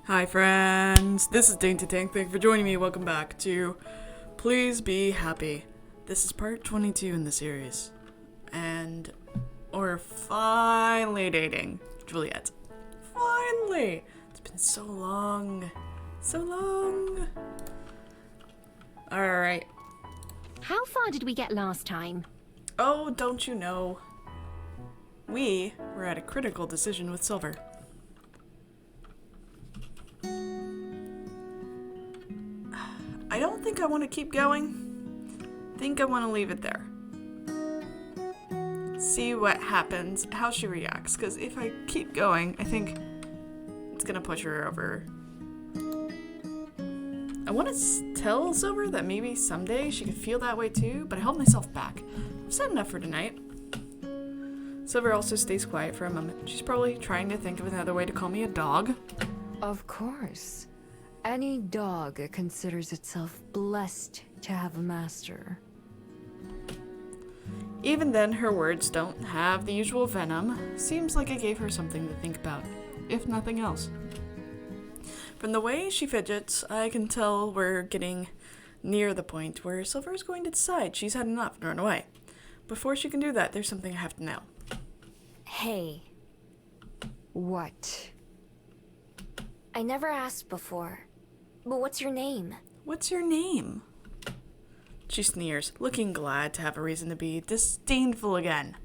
Hi friends, this is Dainty Tank. Thank you for joining me. Welcome back to Please Be Happy. This is part 22 in the series. And we're finally dating Juliet. Finally! It's been so long. So long. Alright. How far did we get last time? Oh, don't you know? We were at a critical decision with Silver. I don't think I want to keep going. I think I want to leave it there. See what happens, how she reacts, because if I keep going, I think it's going to push her over. I want to tell Silver that maybe someday she could feel that way too, but I held myself back. I've said enough for tonight. Silver also stays quiet for a moment. She's probably trying to think of another way to call me a dog. Of course. Any dog considers itself blessed to have a master. Even then, her words don't have the usual venom. Seems like I gave her something to think about, if nothing else. From the way she fidgets, I can tell we're getting near the point where Silver is going to decide she's had enough and run away. Before she can do that, there's something I have to know. Hey. What? I never asked before. But what's your name? What's your name? She sneers, looking glad to have a reason to be disdainful again.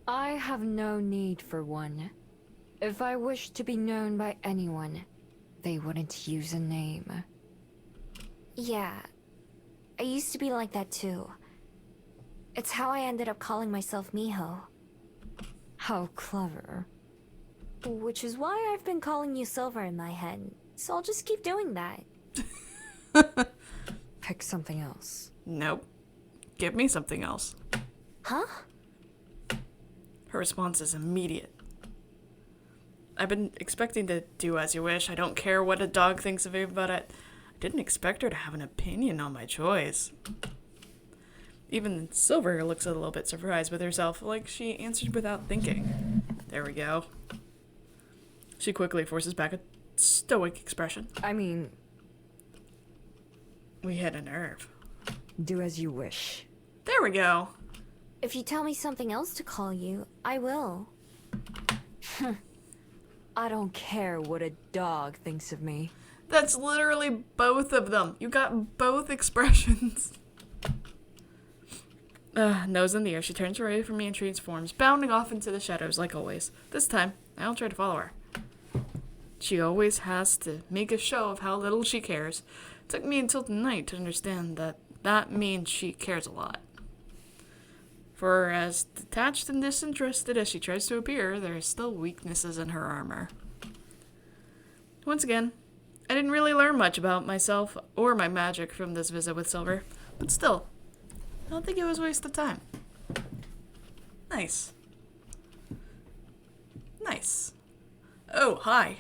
I have no need for one. If I wished to be known by anyone, they wouldn't use a name. Yeah. I used to be like that too. It's how I ended up calling myself Miho. How clever. Which is why I've been calling you Silver in my head. So I'll just keep doing that. Pick something else. Nope. Give me something else. Huh? Her response is immediate. I've been expecting to do as you wish. I don't care what a dog thinks of me, but I didn't expect her to have an opinion on my choice. Even Silver looks a little bit surprised with herself, like she answered without thinking. There we go. She quickly forces back a stoic expression. I mean, we hit a nerve. do as you wish. There we go. If you tell me something else to call you, I will. I don't care what a dog thinks of me. That's literally both of them. You got both expressions. Nose in the air, she turns away from me and transforms, bounding off into the shadows like always. This time, I'll try to follow her. She always has to make a show of how little she cares. It took me until tonight to understand that that means she cares a lot. For as detached and disinterested as she tries to appear, there are still weaknesses in her armor. Once again, I didn't really learn much about myself or my magic from this visit with Silver, but still, I don't think it was a waste of time. Nice. Nice. Oh, hi.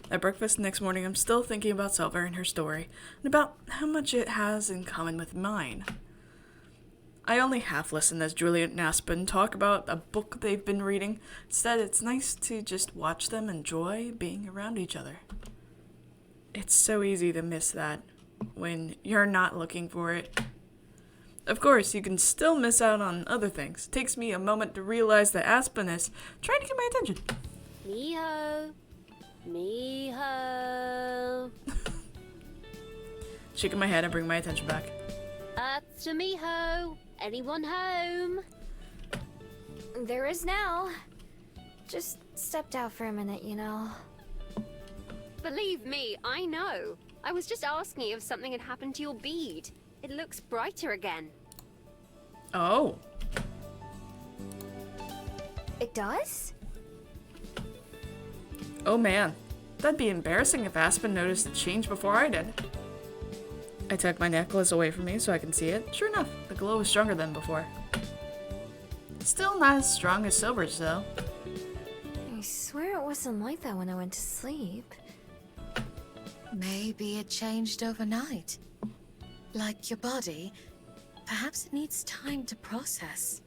At breakfast the next morning, I'm still thinking about Silver and her story, and about how much it has in common with mine. I only half listen as Juliet and Aspen talk about a book they've been reading. Instead, it's nice to just watch them enjoy being around each other. It's so easy to miss that when you're not looking for it. Of course, you can still miss out on other things. It takes me a moment to realize that Aspen is trying to get my attention. Miho. Miho. Shaking my head, I bring my attention back. That's to Miho. Anyone home? There is now. Just stepped out for a minute, you know. Believe me, I know. I was just asking if something had happened to your bead. It looks brighter again. Oh. It does? Oh man. That'd be embarrassing if Aspen noticed a change before I did. I tuck my necklace away from me so I can see it. Sure enough, the glow is stronger than before. Still not as strong as Silver's, though. I swear it wasn't like that when I went to sleep. Maybe it changed overnight. Like your body, perhaps it needs time to process.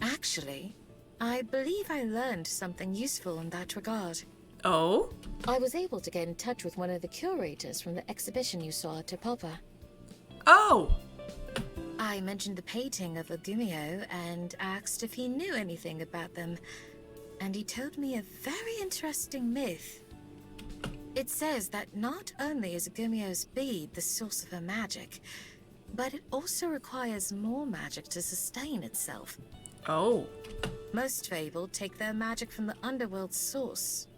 Actually, I believe I learned something useful in that regard. Oh? I was able to get in touch with one of the curators from the exhibition you saw at Topapa. Oh! I mentioned the painting of a Gumio and asked if he knew anything about them. And he told me a very interesting myth. It says that not only is a Gumio's bead the source of her magic, but it also requires more magic to sustain itself. Oh. Most Fable take their magic from the underworld's source.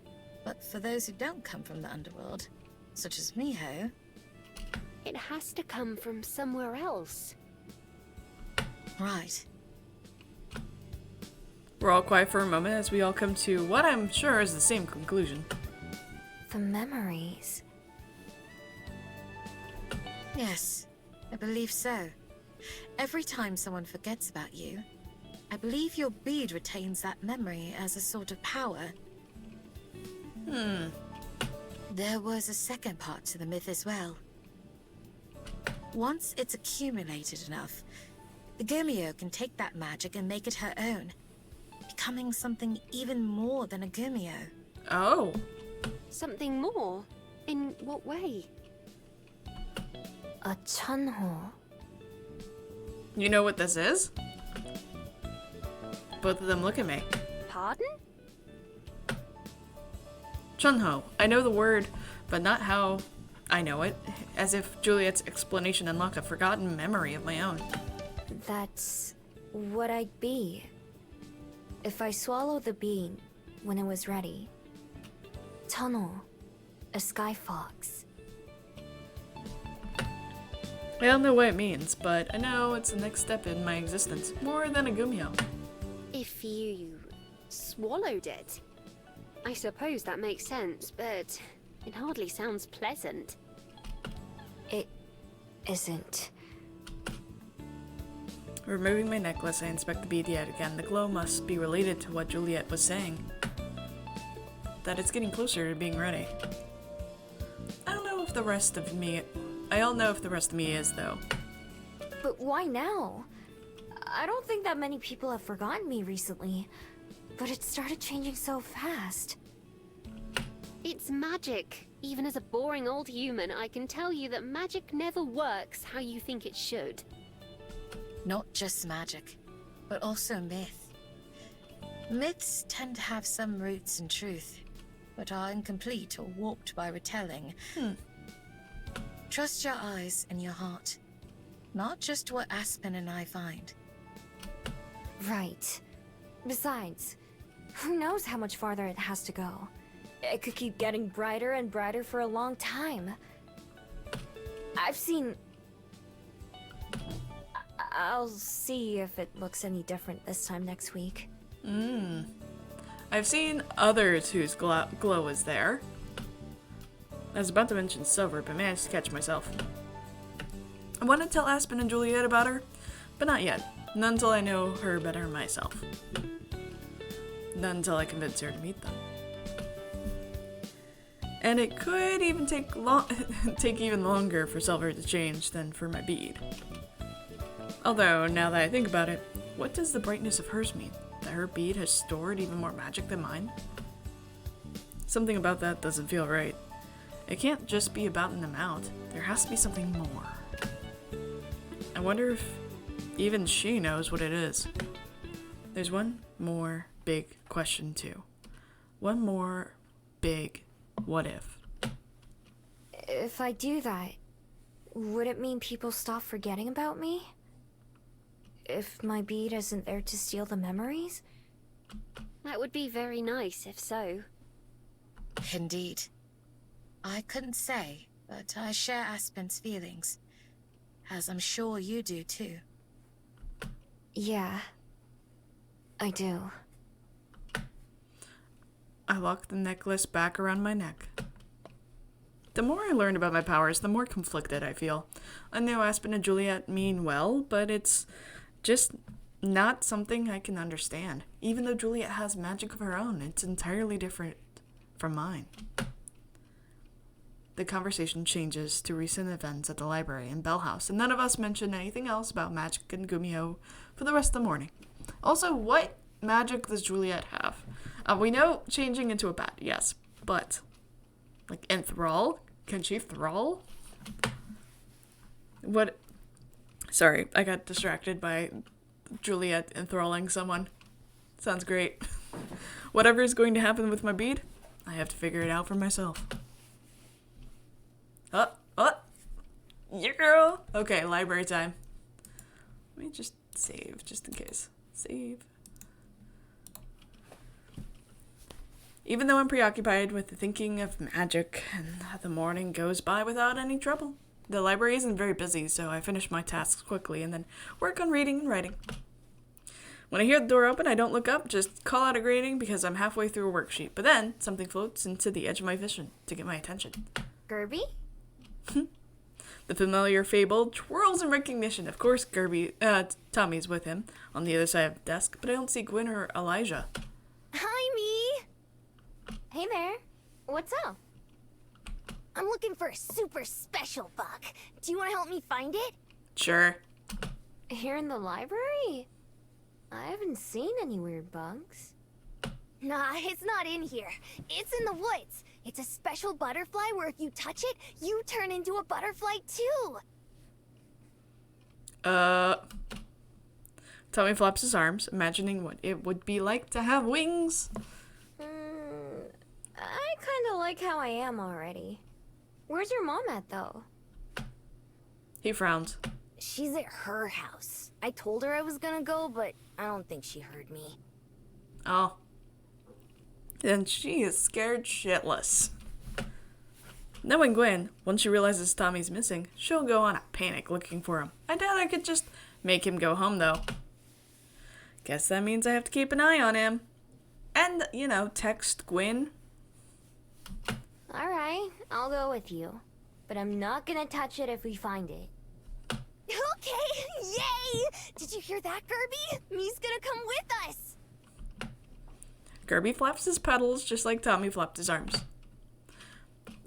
But for those who don't come from the underworld, such as Miho, It has to come from somewhere else. right. We're all quiet for a moment as we all come to what I'm sure is the same conclusion. The memories. Yes, I believe so. Every time someone forgets about you, I believe your bead retains that memory as a sort of power. There was a second part to the myth as well. Once it's accumulated enough, the Gumio can take that magic and make it her own, becoming something even more than a Gumio. Oh. Something more? In what way? A Chunho. You know what this is? Both of them look at me. Pardon? Chunho. I know the word, but not how I know it. As if Juliet's explanation unlocked a forgotten memory of my own. That's what I'd be. If I swallow the bean when it was ready. Tunnel. A Sky Fox. I don't know what it means, but I know it's the next step in my existence. More than a Gumio. If you swallowed it. I suppose that makes sense, but it hardly sounds pleasant. It isn't. Removing my necklace, I inspect the bead yet again. The glow must be related to what Juliet was saying. That it's getting closer to being ready. I don't know if the rest of me is, though. But why now? I don't think that many people have forgotten me recently. But it started changing so fast. It's magic. Even as a boring old human, I can tell you that magic never works how you think it should. Not just magic, but also myth. Myths tend to have some roots in truth, but are incomplete or warped by retelling. Trust your eyes and your heart, not just what Aspen and I find. Right. Besides, who knows how much farther it has to go? It could keep getting brighter and brighter for a long time. I've seen... I'll see if it looks any different this time next week. I've seen others whose glow is there. I was about to mention Silver, but managed to catch myself. I want to tell Aspen and Juliet about her, but not yet. Not until I know her better myself. Not until I convince her to meet them. And it could even take even longer for Silver to change than for my bead. Although, now that I think about it, what does the brightness of hers mean? That her bead has stored even more magic than mine? Something about that doesn't feel right. It can't just be about an amount. There has to be something more. I wonder if even she knows what it is. There's one more big question too. One more big what if. If I do that, would it mean people stop forgetting about me? If my bead isn't there to steal the memories? That would be very nice if so. Indeed. I couldn't say, but I share Aspen's feelings, as I'm sure you do too. Yeah, I do. I lock the necklace back around my neck. The more I learn about my powers, the more conflicted I feel. I know Aspen and Juliet mean well, but it's just not something I can understand. Even though Juliet has magic of her own, it's entirely different from mine. The conversation changes to recent events at the library and Bell House, and none of us mention anything else about magic and Gumio for the rest of the morning. Also, what magic does Juliet have? We know changing into a bat, yes. but like enthrall? Can she thrall? What? Sorry, I got distracted by Juliet enthralling someone. Sounds great. Whatever is going to happen with my bead, I have to figure it out for myself. Yeah. Okay, library time. Let me just save, just in case. Save. Even though I'm preoccupied with the thinking of magic, and the morning goes by without any trouble. The library isn't very busy, so I finish my tasks quickly and then work on reading and writing. When I hear the door open, I don't look up, just call out a greeting because I'm halfway through a worksheet. But then, something floats into the edge of my vision to get my attention. Gerby? The familiar fable twirls in recognition. Of course, Tommy's with him on the other side of the desk, but I don't see Gwen or Elijah. Hi, me! Hey there. What's up? I'm looking for a super special bug. Do you want to help me find it? Sure. Here in the library? I haven't seen any weird bugs. Nah, it's not in here. It's in the woods. It's a special butterfly where if you touch it, you turn into a butterfly too. Tommy flaps his arms, imagining what it would be like to have wings. I kind of like how I am already. Where's your mom at, though? He frowns. She's at her house. I told her I was gonna go, but I don't think she heard me. Oh. Then she is scared shitless. Knowing Gwen, once she realizes Tommy's missing, she'll go on a panic looking for him. I doubt I could just make him go home, though. Guess that means I have to keep an eye on him. And, text Gwen. Alright, I'll go with you. But I'm not gonna touch it if we find it. Okay, yay! Did you hear that, Gerby? Me's gonna come with us! Gerby flaps his petals just like Tommy flapped his arms.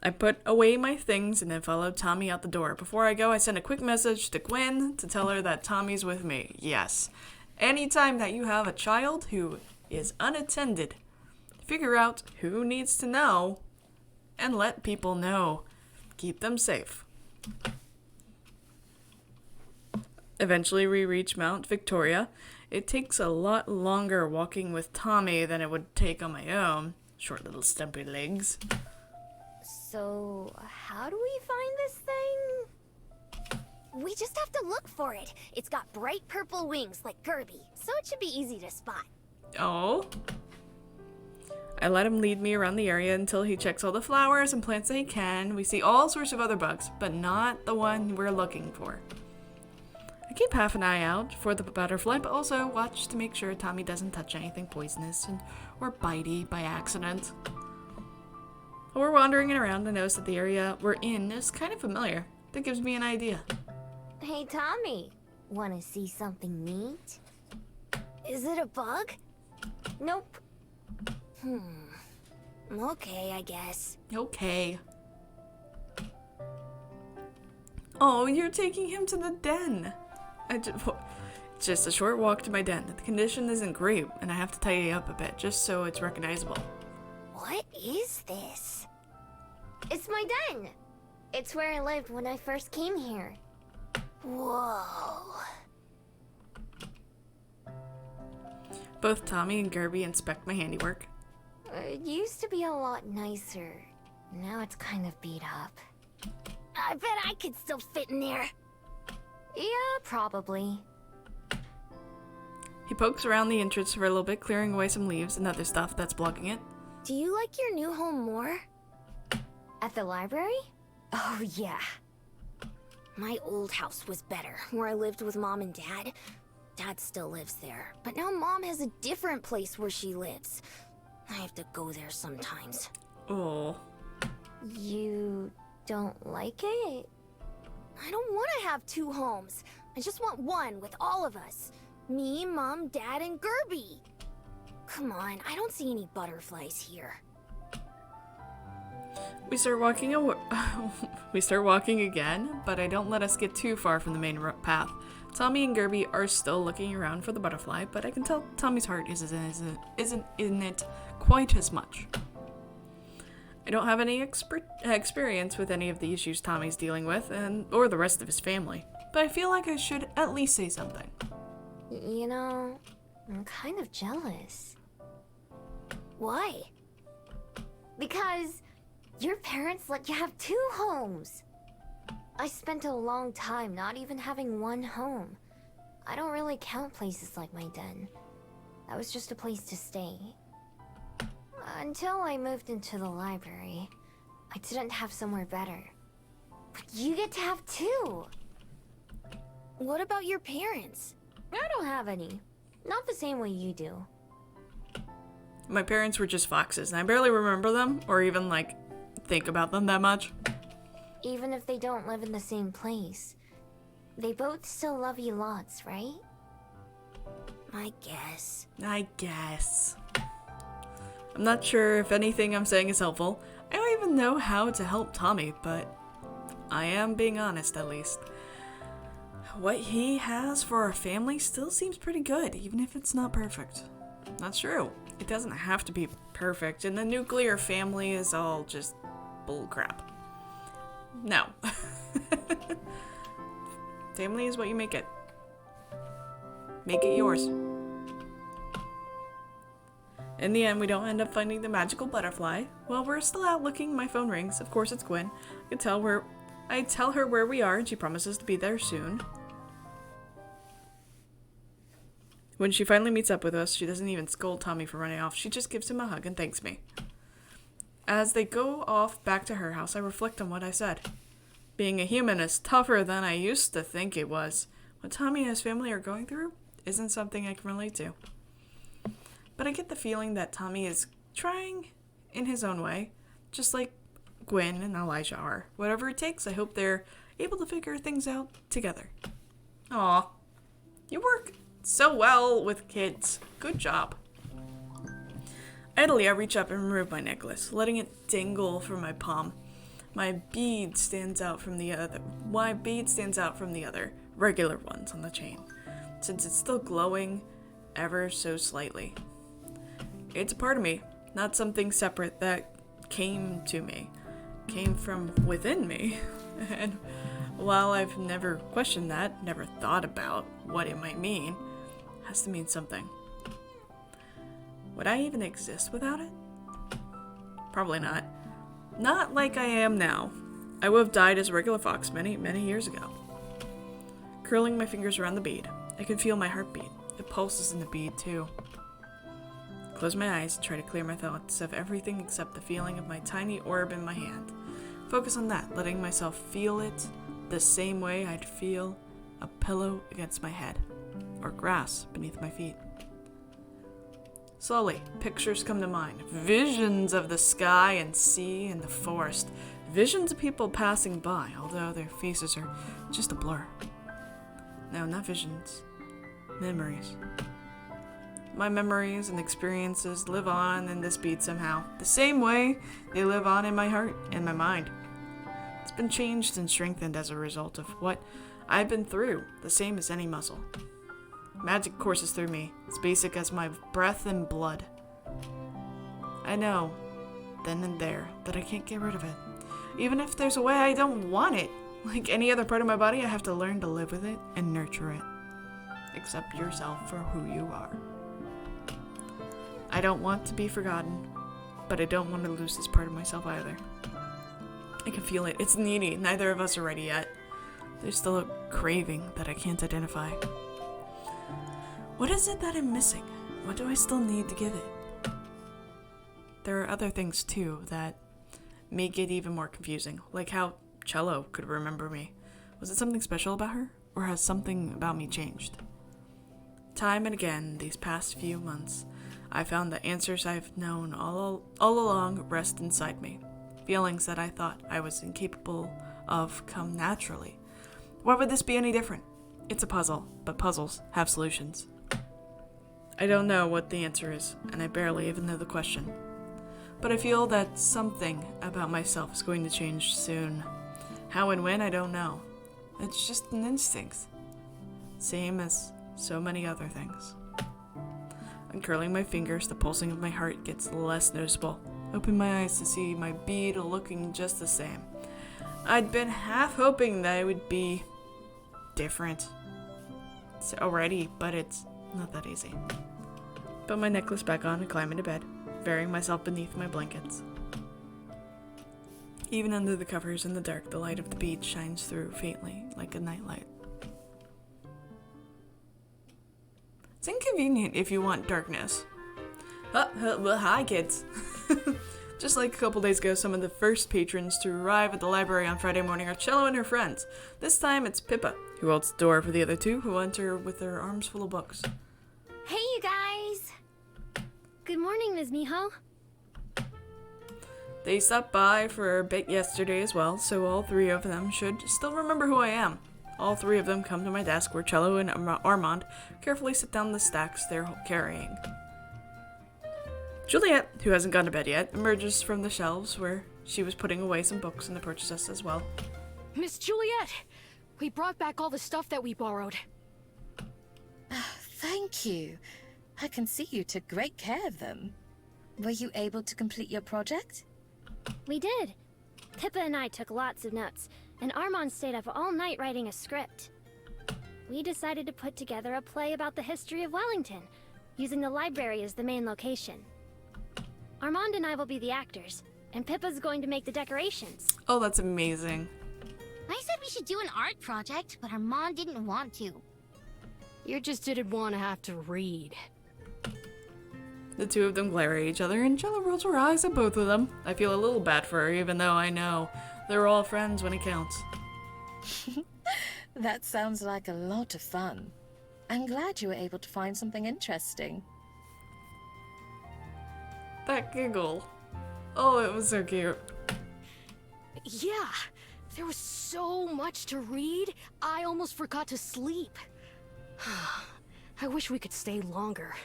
I put away my things and then followed Tommy out the door. Before I go, I send a quick message to Gwen to tell her that Tommy's with me. Yes. Anytime that you have a child who is unattended, figure out who needs to know and let people know. Keep them safe. Eventually, we reach Mount Victoria. It takes a lot longer walking with Tommy than it would take on my own. Short little stumpy legs. So, how do we find this thing? We just have to look for it. It's got bright purple wings like Gerby, so it should be easy to spot. Oh? I let him lead me around the area until he checks all the flowers and plants that he can. We see all sorts of other bugs, but not the one we're looking for. I keep half an eye out for the butterfly, but also watch to make sure Tommy doesn't touch anything poisonous or bitey by accident. While we're wandering around, I notice that the area we're in is kind of familiar. That gives me an idea. Hey, Tommy. Wanna see something neat? Is it a bug? Nope. Okay, I guess. Okay. Oh, you're taking him to the den. It's just a short walk to my den. The condition isn't great, and I have to tidy up a bit just so it's recognizable. What is this? It's my den. It's where I lived when I first came here. Whoa. Both Tommy and Gerby inspect my handiwork. It used to be a lot nicer. Now it's kind of beat up. I bet I could still fit in there. Yeah, probably. He pokes around the entrance for a little bit, clearing away some leaves and other stuff that's blocking it. Do you like your new home more? At the library? Oh, yeah. My old house was better, where I lived with Mom and Dad. Dad still lives there, but now Mom has a different place where she lives. I have to go there sometimes. Oh. You don't like it? I don't want to have two homes. I just want one with all of us. Me, Mom, Dad, and Gerby. Come on, I don't see any butterflies here. We start walking again, but I don't let us get too far from the main path. Tommy and Gerby are still looking around for the butterfly, but I can tell Tommy's heart isn't in it quite as much. I don't have any experience with any of the issues Tommy's dealing with, or the rest of his family, but I feel like I should at least say something. You know, I'm kind of jealous. Why? Because your parents let you have 2 homes. I spent a long time not even having one home. I don't really count places like my den. That was just a place to stay. Until I moved into the library, I didn't have somewhere better. But you get to have 2! What about your parents? I don't have any. Not the same way you do. My parents were just foxes, and I barely remember them, or even, like, think about them that much. Even if they don't live in the same place, they both still love you lots, right? I guess. I'm not sure if anything I'm saying is helpful. I don't even know how to help Tommy, but I am being honest at least. What he has for our family still seems pretty good, even if it's not perfect. That's true. It doesn't have to be perfect, and the nuclear family is all just bullcrap. No. Family is what you make it. Make it yours. In the end, we don't end up finding the magical butterfly. While we're still out looking, my phone rings. Of course, it's Gwen. I tell her where we are, and she promises to be there soon. When she finally meets up with us, she doesn't even scold Tommy for running off. She just gives him a hug and thanks me. As they go off back to her house, I reflect on what I said. Being a human is tougher than I used to think it was. What Tommy and his family are going through isn't something I can relate to. But I get the feeling that Tommy is trying in his own way, just like Gwen and Elijah are. Whatever it takes, I hope they're able to figure things out together. Aw, you work so well with kids. Good job. Idly, I reach up and remove my necklace, letting it dangle from my palm. My bead stands out from the other regular ones on the chain, since it's still glowing ever so slightly. It's a part of me, not something separate that came to me. Came from within me. And while I've never questioned that, never thought about what it might mean, it has to mean something. Would I even exist without it? Probably not. Not like I am now. I would have died as a regular fox many, many years ago. Curling my fingers around the bead, I can feel my heartbeat. It pulses in the bead, too. Close my eyes and try to clear my thoughts of everything except the feeling of my tiny orb in my hand. Focus on that, letting myself feel it the same way I'd feel a pillow against my head, or grass beneath my feet. Slowly, pictures come to mind. Visions of the sky and sea and the forest. Visions of people passing by, although their faces are just a blur. No, not visions. Memories. My memories and experiences live on in this bead somehow, the same way they live on in my heart and my mind. It's been changed and strengthened as a result of what I've been through, the same as any muscle. Magic courses through me, as basic as my breath and blood. I know, then and there, that I can't get rid of it. Even if there's a way I don't want it. Like any other part of my body, I have to learn to live with it and nurture it. Accept yourself for who you are. I don't want to be forgotten, but I don't want to lose this part of myself either. I can feel it. It's needy. Neither of us are ready yet. There's still a craving that I can't identify. What is it that I'm missing? What do I still need to give it? There are other things, too, that make it even more confusing, like how Cello could remember me. Was it something special about her, or has something about me changed? Time and again, these past few months, I found the answers I've known all along rest inside me. Feelings that I thought I was incapable of come naturally. Why would this be any different? It's a puzzle, but puzzles have solutions. I don't know what the answer is, and I barely even know the question. But I feel that something about myself is going to change soon. How and when, I don't know. It's just an instinct. Same as so many other things. Uncurling my fingers, the pulsing of my heart gets less noticeable. opened my eyes to see my bead looking just the same. I'd been half hoping that it would be different already, but it's not that easy. Put my necklace back on and climb into bed, burying myself beneath my blankets. Even under the covers in the dark, the light of the bead shines through faintly, like a nightlight. It's inconvenient if you want darkness. Well, hi, kids. Just like a couple days ago, some of the first patrons to arrive at the library on Friday morning are Cello and her friends. This time it's Pippa, who holds the door for the other two, who enter with their arms full of books. Hey, you guys! Good morning, Ms. Miho. They stopped by for a bit yesterday as well, so all three of them should still remember who I am. All three of them come to my desk where Cello and Armand carefully sit down the stacks they're carrying. Juliet, who hasn't gone to bed yet, emerges from the shelves where she was putting away some books in the purchase list as well. Miss Juliet, we brought back all the stuff that we borrowed. Thank you. I can see you took great care of them. Were you able to complete your project? We did. Pippa and I took lots of notes, and Armand stayed up all night writing a script. We decided to put together a play about the history of Wellington, using the library as the main location. Armand and I will be the actors, and Pippa's going to make the decorations. Oh, that's amazing. I said we should do an art project, but Armand didn't want to. You just didn't want to have to read. The two of them glare at each other, and Cello rolls her eyes at both of them. I feel a little bad for her, even though I know they're all friends when it counts. That sounds like a lot of fun. I'm glad you were able to find something interesting. That giggle. Oh, it was so cute. Yeah, there was so much to read, I almost forgot to sleep. I wish we could stay longer.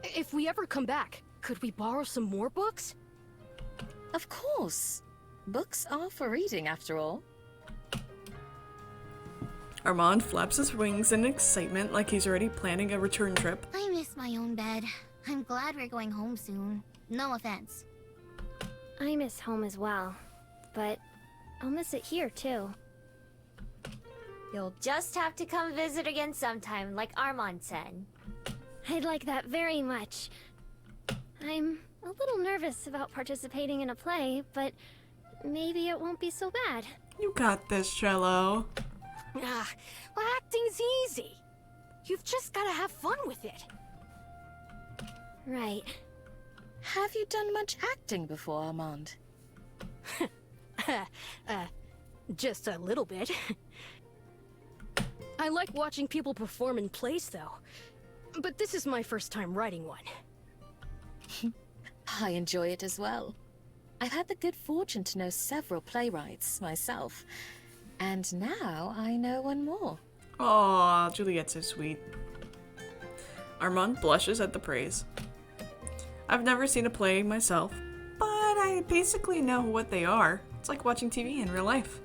If we ever come back, could we borrow some more books? Of course. Books are for reading, after all. Armand flaps his wings in excitement like he's already planning a return trip. I miss my own bed. I'm glad we're going home soon. No offense. I miss home as well, but I'll miss it here too. You'll just have to come visit again sometime, like Armand said. I'd like that very much. I'm a little nervous about participating in a play, but maybe it won't be so bad. You got this, Cello. Well, acting's easy. You've just gotta have fun with it. Right. Have you done much acting before, Armand? Just a little bit. I like watching people perform in plays, though. But this is my first time writing one. I enjoy it as well. I've had the good fortune to know several playwrights myself. And now I know one more. Aw, Juliet's so sweet. Armand blushes at the praise. I've never seen a play myself, but I basically know what they are. It's like watching TV in real life.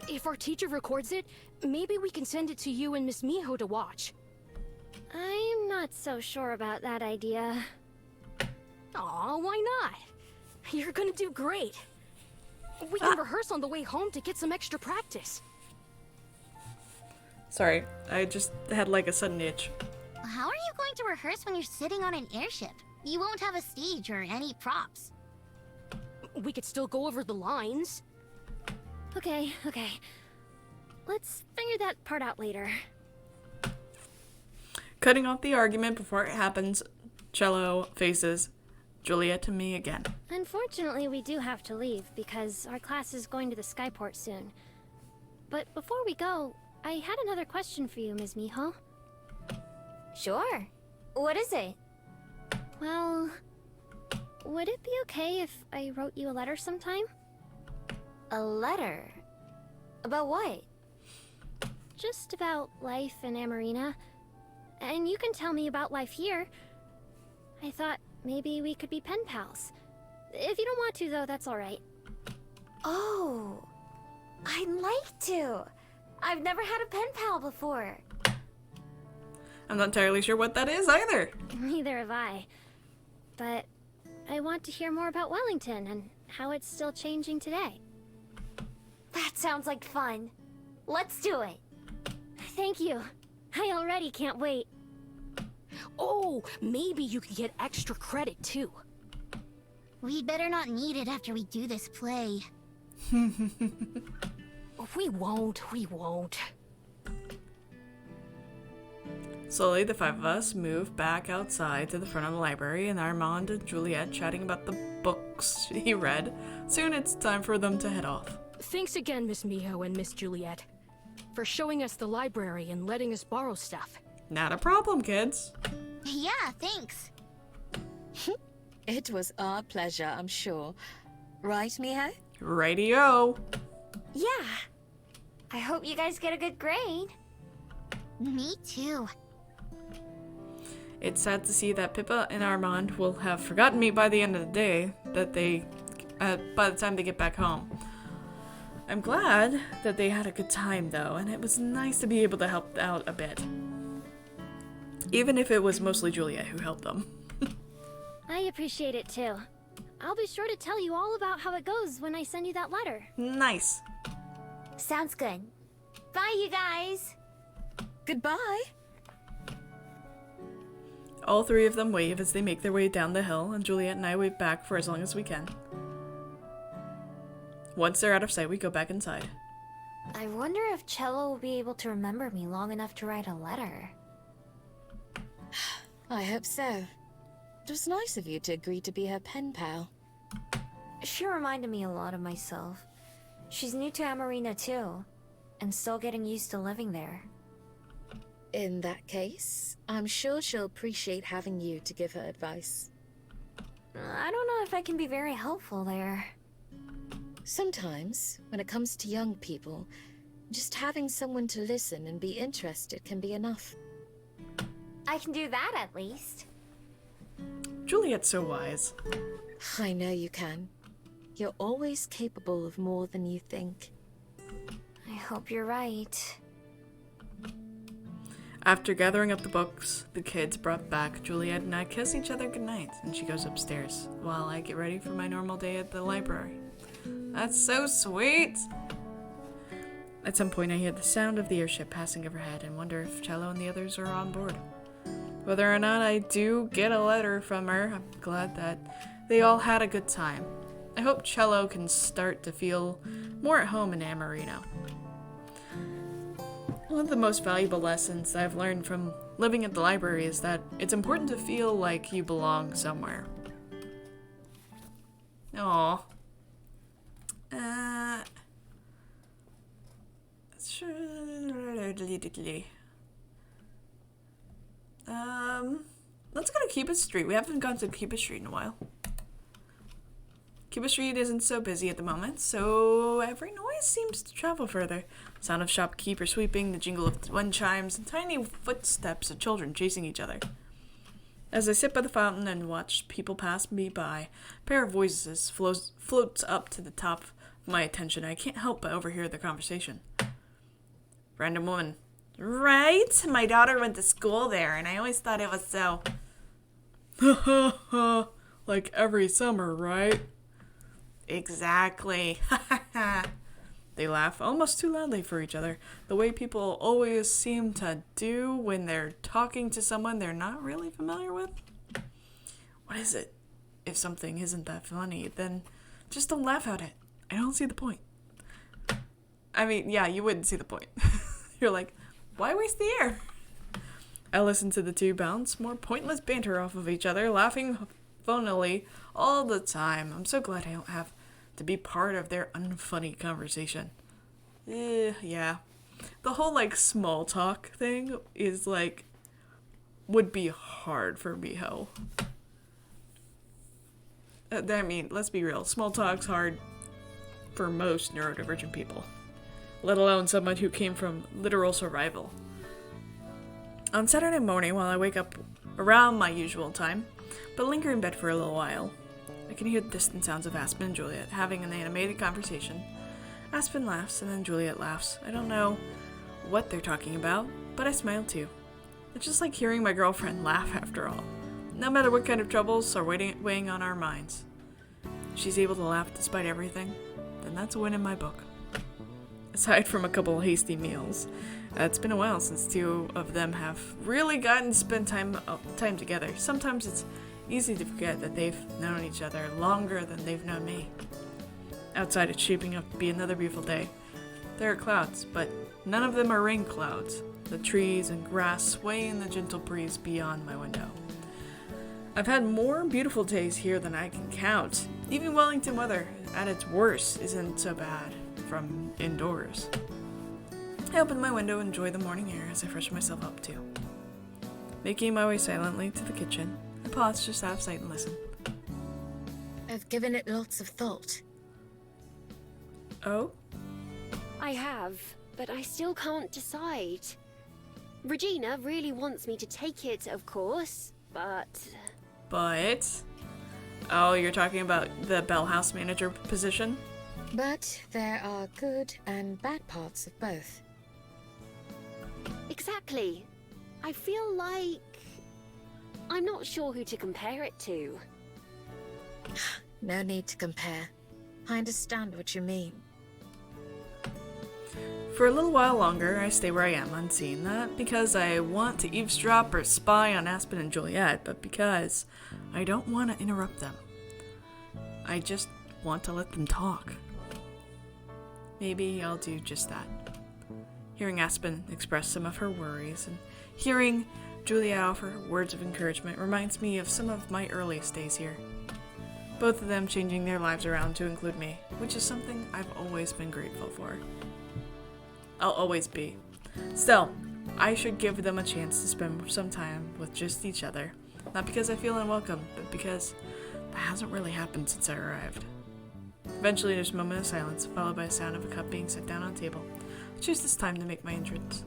If our teacher records it, maybe we can send it to you and Miss Miho to watch. I'm not so sure about that idea. Aw, why not? You're gonna do great. We can rehearse on the way home to get some extra practice. Sorry, I just had like a sudden itch. How are you going to rehearse when you're sitting on an airship? You won't have a stage or any props. We could still go over the lines. Okay. Let's figure that part out later. Cutting off the argument before it happens, Cello faces Juliet to me again. Unfortunately, we do have to leave because our class is going to the skyport soon. But before we go, I had another question for you, Ms. Miho. Sure. What is it? Well, would it be okay if I wrote you a letter sometime? A letter? About what? Just about life in Amarina. And you can tell me about life here. I thought maybe we could be pen pals. If you don't want to, though, that's alright. Oh, I'd like to. I've never had a pen pal before. I'm not entirely sure what that is either. Neither have I. But I want to hear more about Wellington and how it's still changing today. That sounds like fun. Let's do it. Thank you. I already can't wait. Oh, maybe you could get extra credit too. We'd better not need it after we do this play. We won't. Slowly, the five of us move back outside to the front of the library, and Armand and Juliet chatting about the books he read. Soon it's time for them to head off. Thanks again, Miss Miho and Miss Juliet, for showing us the library and letting us borrow stuff. Not a problem, kids. Yeah, thanks. It was our pleasure, I'm sure. Right, Miho? Radio. Yeah. I hope you guys get a good grade. Me too. It's sad to see that Pippa and Armand will have forgotten me by the end of the day, by the time they get back home. I'm glad that they had a good time though, and it was nice to be able to help out a bit. Even if it was mostly Juliet who helped them. I appreciate it too. I'll be sure to tell you all about how it goes when I send you that letter. Nice. Sounds good. Bye, you guys. Goodbye. All three of them wave as they make their way down the hill, and Juliet and I wave back for as long as we can. Once they're out of sight, we go back inside. I wonder if Cello will be able to remember me long enough to write a letter. I hope so. It was nice of you to agree to be her pen pal. She reminded me a lot of myself. She's new to Amarina too, and still getting used to living there. In that case, I'm sure she'll appreciate having you to give her advice. I don't know if I can be very helpful there. Sometimes, when it comes to young people, just having someone to listen and be interested can be enough. I can do that at least. Juliet's so wise. I know you can. You're always capable of more than you think. I hope you're right. After gathering up the books the kids brought back, Juliet and I kiss each other goodnight, and she goes upstairs while I get ready for my normal day at the library. That's so sweet! At some point I hear the sound of the airship passing overhead and wonder if Cello and the others are on board. Whether or not I do get a letter from her, I'm glad that they all had a good time. I hope Cello can start to feel more at home in Amarino. One of the most valuable lessons that I've learned from living at the library is that it's important to feel like you belong somewhere. Aww. Let's go to Cuba Street. We haven't gone to Cuba Street in a while. Cuba Street isn't so busy at the moment, so every noise seems to travel further. Sound of shopkeeper sweeping, the jingle of wind chimes, and tiny footsteps of children chasing each other. As I sit by the fountain and watch people pass me by, a pair of voices floats up to the top of my attention. I can't help but overhear the conversation. Random woman. Right? My daughter went to school there, and I always thought it was so... like every summer, right? Exactly. They laugh almost too loudly for each other, the way people always seem to do when they're talking to someone they're not really familiar with. What is it? If something isn't that funny, then just don't laugh at it. I don't see the point. I mean, yeah, you wouldn't see the point. You're like, why waste the air? I listen to the two bounce more pointless banter off of each other, laughing phonily all the time. I'm so glad I don't have to be part of their unfunny conversation. Yeah. The whole, like, small talk thing is, like, would be hard for Miho. I mean, let's be real. Small talk's hard for most neurodivergent people, let alone someone who came from literal survival. On Saturday morning, while I wake up around my usual time, but linger in bed for a little while, I can hear the distant sounds of Aspen and Juliet having an animated conversation. Aspen laughs, and then Juliet laughs. I don't know what they're talking about, but I smile too. It's just like hearing my girlfriend laugh after all. No matter what kind of troubles are weighing on our minds, she's able to laugh despite everything, then that's a win in my book. Aside from a couple hasty meals, it's been a while since two of them have really gotten to spend time together. Sometimes it's easy to forget that they've known each other longer than they've known me. Outside, it's shaping up to be another beautiful day. There are clouds, but none of them are rain clouds. The trees and grass sway in the gentle breeze beyond my window. I've had more beautiful days here than I can count. Even Wellington weather, at its worst, isn't so bad from indoors. I open my window and enjoy the morning air as I freshen myself up too. Making my way silently to the kitchen, I pause just out of sight and listen. I've given it lots of thought. Oh? I have, but I still can't decide. Regina really wants me to take it, of course, but... But... Oh, you're talking about the Bell House manager position? But there are good and bad parts of both. Exactly. I feel like... I'm not sure who to compare it to. No need to compare. I understand what you mean. For a little while longer, I stay where I am unseen. Not because I want to eavesdrop or spy on Aspen and Juliet, but because I don't want to interrupt them. I just want to let them talk. Maybe I'll do just that. Hearing Aspen express some of her worries and hearing Juliet offer words of encouragement reminds me of some of my earliest days here. Both of them changing their lives around to include me, which is something I've always been grateful for. I'll always be. Still, I should give them a chance to spend some time with just each other. Not because I feel unwelcome, but because that hasn't really happened since I arrived. Eventually, there's a moment of silence, followed by the sound of a cup being set down on a table. I choose this time to make my entrance.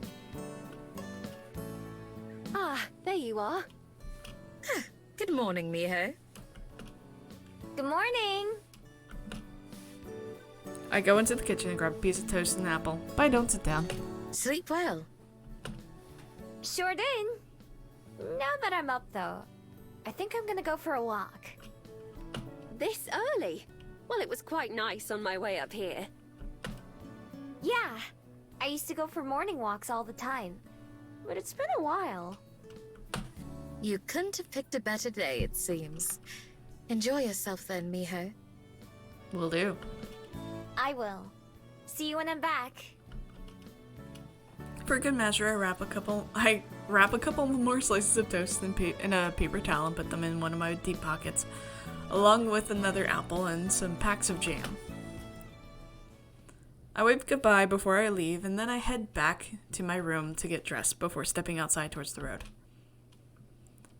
Ah, there you are. Good morning, Miho. Good morning! I go into the kitchen and grab a piece of toast and an apple, but I don't sit down. Sleep well. Sure did. Now that I'm up, though, I think I'm gonna go for a walk. This early? Well, it was quite nice on my way up here. Yeah, I used to go for morning walks all the time, but it's been a while. You couldn't have picked a better day, it seems. Enjoy yourself then, Miho. Will do. I will. See you when I'm back. For good measure, I wrap a couple more slices of toast in a paper towel and put them in one of my deep pockets, along with another apple and some packs of jam. I wave goodbye before I leave, and then I head back to my room to get dressed before stepping outside towards the road.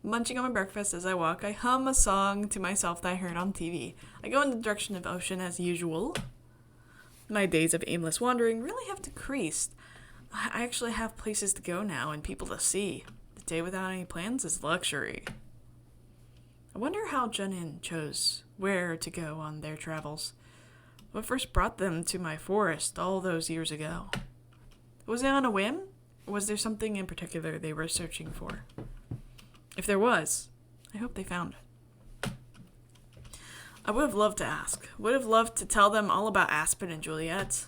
Munching on my breakfast as I walk, I hum a song to myself that I heard on TV. I go in the direction of ocean as usual. My days of aimless wandering really have decreased. I actually have places to go now and people to see. The day without any plans is luxury. I wonder how Junin chose where to go on their travels. What first brought them to my forest all those years ago? Was it on a whim? Or was there something in particular they were searching for? If there was, I hope they found it. I would have loved to ask. Would have loved to tell them all about Aspen and Juliet.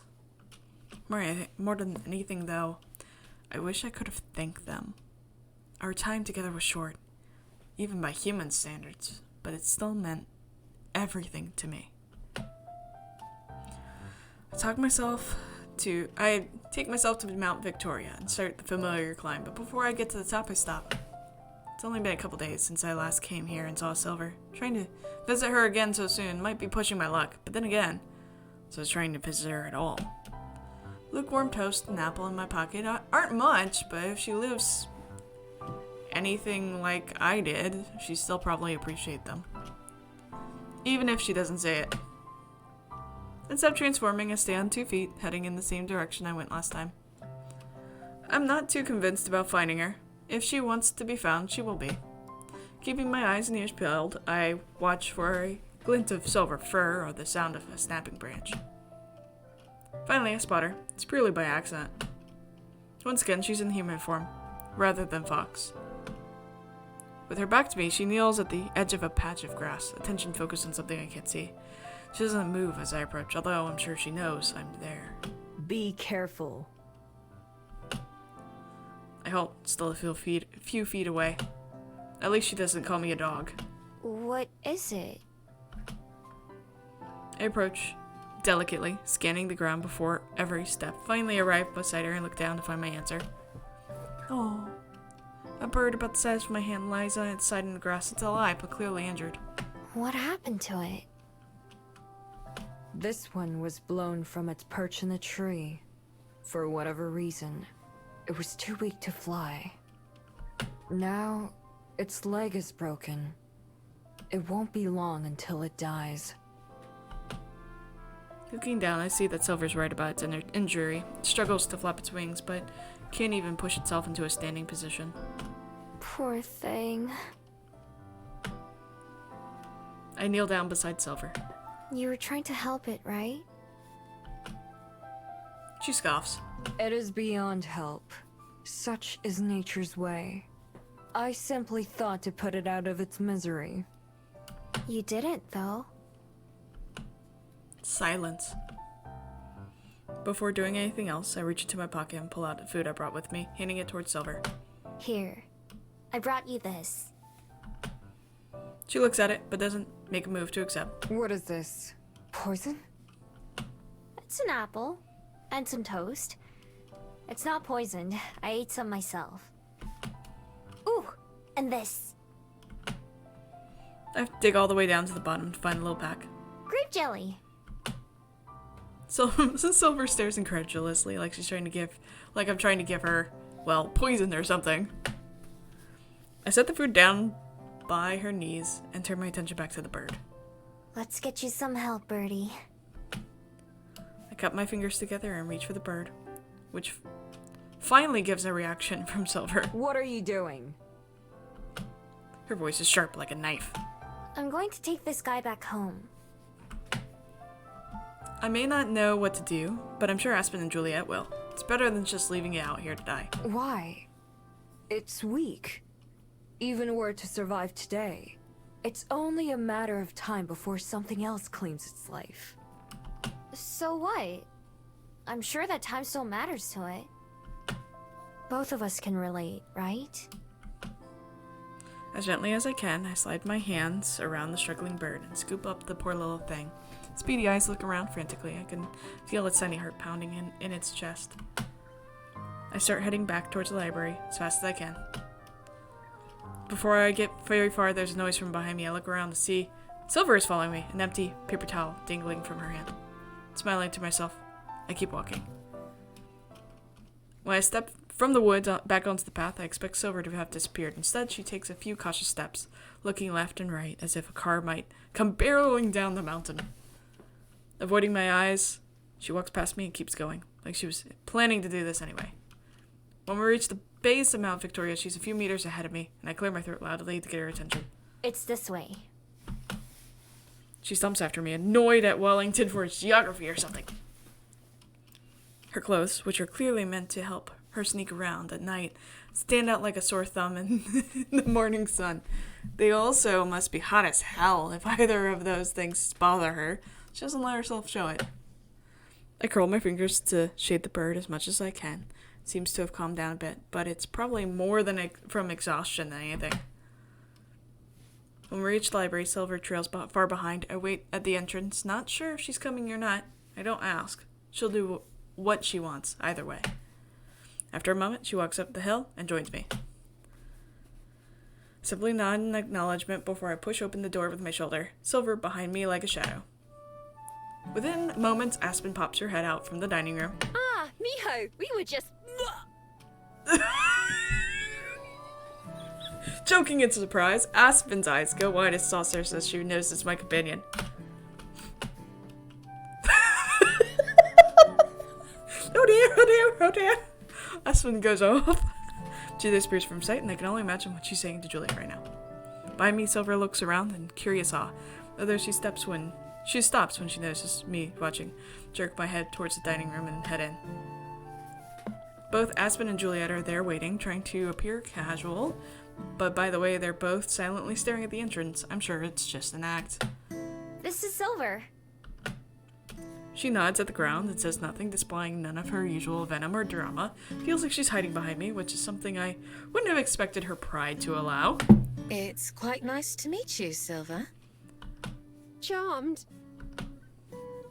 More than anything, though, I wish I could have thanked them. Our time together was short, even by human standards, but it still meant everything to me. I take myself to Mount Victoria and start the familiar climb, but before I get to the top, I stop. It's only been a couple days since I last came here and saw Silver. Trying to visit her again so soon might be pushing my luck, but then again, so I was trying to visit her at all. Lukewarm toast and apple in my pocket aren't much, but if she lives anything like I did, she still probably appreciate them. Even if she doesn't say it. Instead of transforming, I stay on 2 feet, heading in the same direction I went last time. I'm not too convinced about finding her. If she wants to be found, she will be. Keeping my eyes and ears peeled, I watch for a glint of silver fur or the sound of a snapping branch. Finally, I spot her. It's purely by accident. Once again, she's in human form, rather than Fox. With her back to me, she kneels at the edge of a patch of grass, attention focused on something I can't see. She doesn't move as I approach, although I'm sure she knows I'm there. Be careful. I halt, still a few feet away. At least she doesn't call me a dog. What is it? I approach, delicately, scanning the ground before every step. Finally arrive beside her and look down to find my answer. Oh. A bird about the size of my hand lies on its side in the grass. It's alive, but clearly injured. What happened to it? This one was blown from its perch in the tree. For whatever reason, it was too weak to fly. Now, its leg is broken. It won't be long until it dies. Looking down, I see that Silver's right about its injury. It struggles to flap its wings, but can't even push itself into a standing position. Poor thing. I kneel down beside Silver. You were trying to help it, right? She scoffs. It is beyond help. Such is nature's way. I simply thought to put it out of its misery. You didn't, though. Silence. Before doing anything else, I reach into my pocket and pull out the food I brought with me, handing it towards Silver. Here. I brought you this. She looks at it, but doesn't make a move to accept. What is this? Poison? It's an apple. And some toast. It's not poisoned. I ate some myself. Ooh! And this. I dig all the way down to the bottom to find a little pack. Grape jelly. Silver stares incredulously, like I'm trying to give her, well, poison or something. I set the food down by her knees and turn my attention back to the bird. Let's get you some help, Birdie. I cup my fingers together and reach for the bird, which finally gives a reaction from Silver. What are you doing? Her voice is sharp like a knife. I'm going to take this guy back home. I may not know what to do, but I'm sure Aspen and Juliet will. It's better than just leaving it out here to die. Why? It's weak. Even were it to survive today, it's only a matter of time before something else claims its life. So what? I'm sure that time still matters to it. Both of us can relate, right? As gently as I can, I slide my hands around the struggling bird and scoop up the poor little thing. Speedy eyes look around frantically. I can feel its tiny heart pounding in its chest. I start heading back towards the library as fast as I can. Before I get very far, there's a noise from behind me. I look around to see Silver is following me, an empty paper towel dangling from her hand. Smiling to myself, I keep walking. When I step from the woods back onto the path, I expect Silver to have disappeared. Instead, she takes a few cautious steps, looking left and right as if a car might come barreling down the mountain. Avoiding my eyes, she walks past me and keeps going, like she was planning to do this anyway. When we reach the base of Mount Victoria, she's a few meters ahead of me, and I clear my throat loudly to get her attention. It's this way. She stumps after me, annoyed at Wellington for its geography or something. Her clothes, which are clearly meant to help her sneak around at night, stand out like a sore thumb in the morning sun. They also must be hot as hell if either of those things bother her. She doesn't let herself show it. I curl my fingers to shade the bird as much as I can. It seems to have calmed down a bit, but it's probably more than from exhaustion than anything. When we reach the library, Silver trails far behind. I wait at the entrance, not sure if she's coming or not. I don't ask. She'll do what she wants, either way. After a moment, she walks up the hill and joins me. Simply nod in acknowledgement before I push open the door with my shoulder, Silver behind me like a shadow. Within moments, Aspen pops her head out from the dining room. Ah, Miho, we were just... Joking in surprise, Aspen's eyes go wide as saucers as she notices my companion. Oh dear, oh dear, oh dear. Aspen goes off. She disappears from sight, and I can only imagine what she's saying to Juliet right now. Behind me, Silver looks around in curious awe, although she stops when she notices me watching, jerk my head towards the dining room and head in. Both Aspen and Juliet are there waiting, trying to appear casual, But by the way, they're both silently staring at the entrance. I'm sure it's just an act. This is Silver. She nods at the ground and says nothing, displaying none of her usual venom or drama. Feels like she's hiding behind me, which is something I wouldn't have expected her pride to allow. It's quite nice to meet you, Silver. Charmed.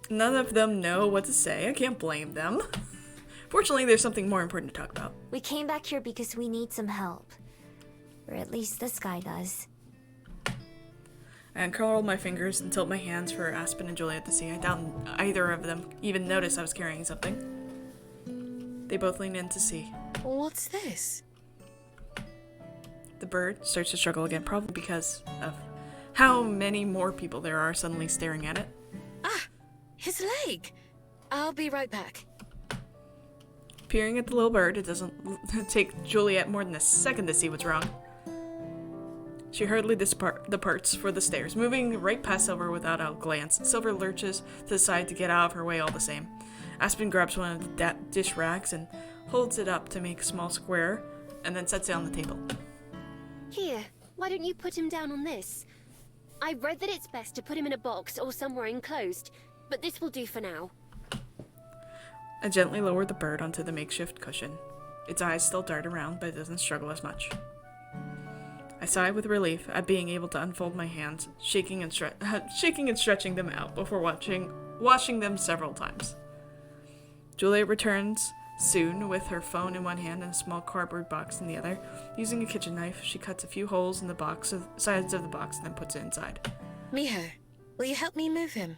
None of them know what to say. I can't blame them. Fortunately, there's something more important to talk about. We came back here because we need some help. Or at least this guy does. I uncurl my fingers and tilt my hands for Aspen and Juliet to see. I doubt either of them even noticed I was carrying something. They both lean in to see. What's this? The bird starts to struggle again, probably because of how many more people there are suddenly staring at it. Ah, his leg. I'll be right back. Peering at the little bird, it doesn't take Juliet more than a second to see what's wrong. She hurriedly departs for the stairs, moving right past Silver without a glance. Silver lurches to the side to get out of her way all the same. Aspen grabs one of the dish racks and holds it up to make a small square, and then sets it on the table. Here, why don't you put him down on this? I read that it's best to put him in a box or somewhere enclosed, but this will do for now. I gently lower the bird onto the makeshift cushion. Its eyes still dart around, but it doesn't struggle as much. I sigh with relief at being able to unfold my hands, shaking and stretching them out before washing them several times. Juliet returns soon with her phone in one hand and a small cardboard box in the other. Using a kitchen knife, she cuts a few holes in the sides of the box and then puts it inside. Miho, will you help me move him?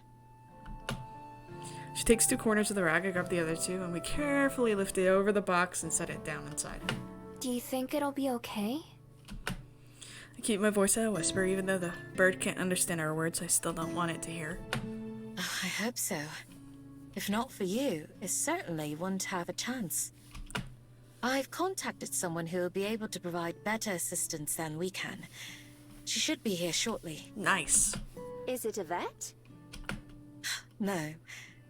She takes 2 corners of the rack, I grab the other 2, and we carefully lift it over the box and set it down inside. Do you think it'll be okay? I keep my voice at a whisper, even though the bird can't understand our words. I still don't want it to hear. I hope so. If not for you, it certainly wouldn't have a chance. I've contacted someone who will be able to provide better assistance than we can. She should be here shortly. Nice. Is it a vet? No.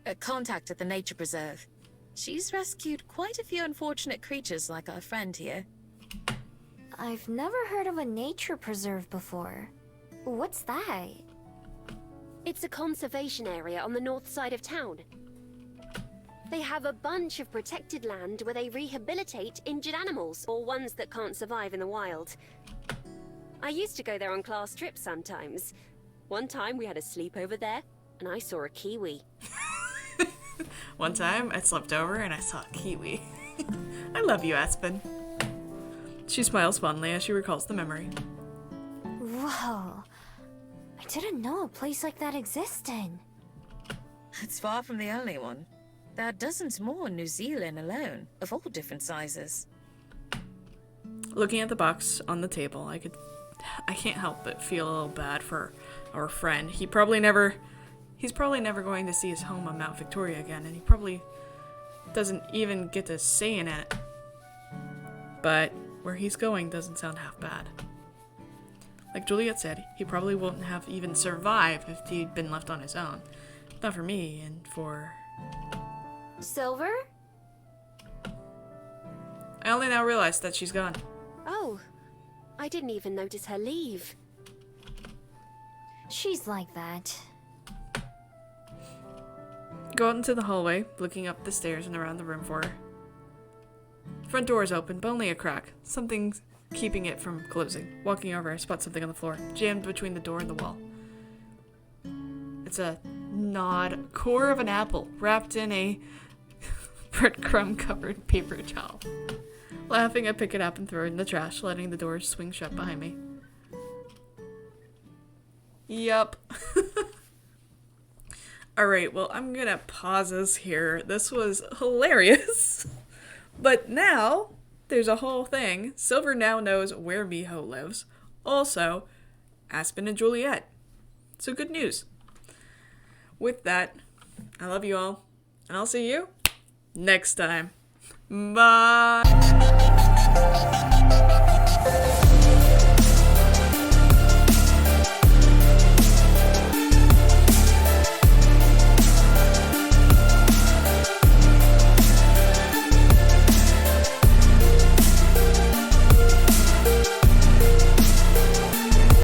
A contact at the nature preserve. She's rescued quite a few unfortunate creatures like our friend here. I've never heard of a nature preserve before. What's that? It's a conservation area on the north side of town. They have a bunch of protected land where they rehabilitate injured animals or ones that can't survive in the wild. I used to go there on class trips sometimes. One time we had a sleepover there, and I saw a kiwi. One time I slept over and I saw a kiwi. I love you, Aspen. She smiles fondly as she recalls the memory. Whoa. I didn't know a place like that existed. It's far from the only one. There are dozens more in New Zealand alone, of all different sizes. Looking at the box on the table, I can't help but feel a little bad for our friend. He's probably never going to see his home on Mount Victoria again, and he probably doesn't even get to stay in it. But where he's going doesn't sound half bad. Like Juliet said, he probably wouldn't have even survived if he'd been left on his own. Not for me, and for... Silver? I only now realize that she's gone. Oh, I didn't even notice her leave. She's like that. Go out into the hallway, looking up the stairs and around the room for her. Front door is open, but only a crack. Something's keeping it from closing. Walking over, I spot something on the floor, jammed between the door and the wall. It's a gnawed core of an apple, wrapped in a breadcrumb-covered paper towel. Laughing, I pick it up and throw it in the trash, letting the door swing shut behind me. Yup. Alright, well, I'm gonna pause this here. This was hilarious. But now, there's a whole thing. Silver now knows where Miho lives. Also, Aspen and Juliet. So good news. With that, I love you all. And I'll see you next time. Bye!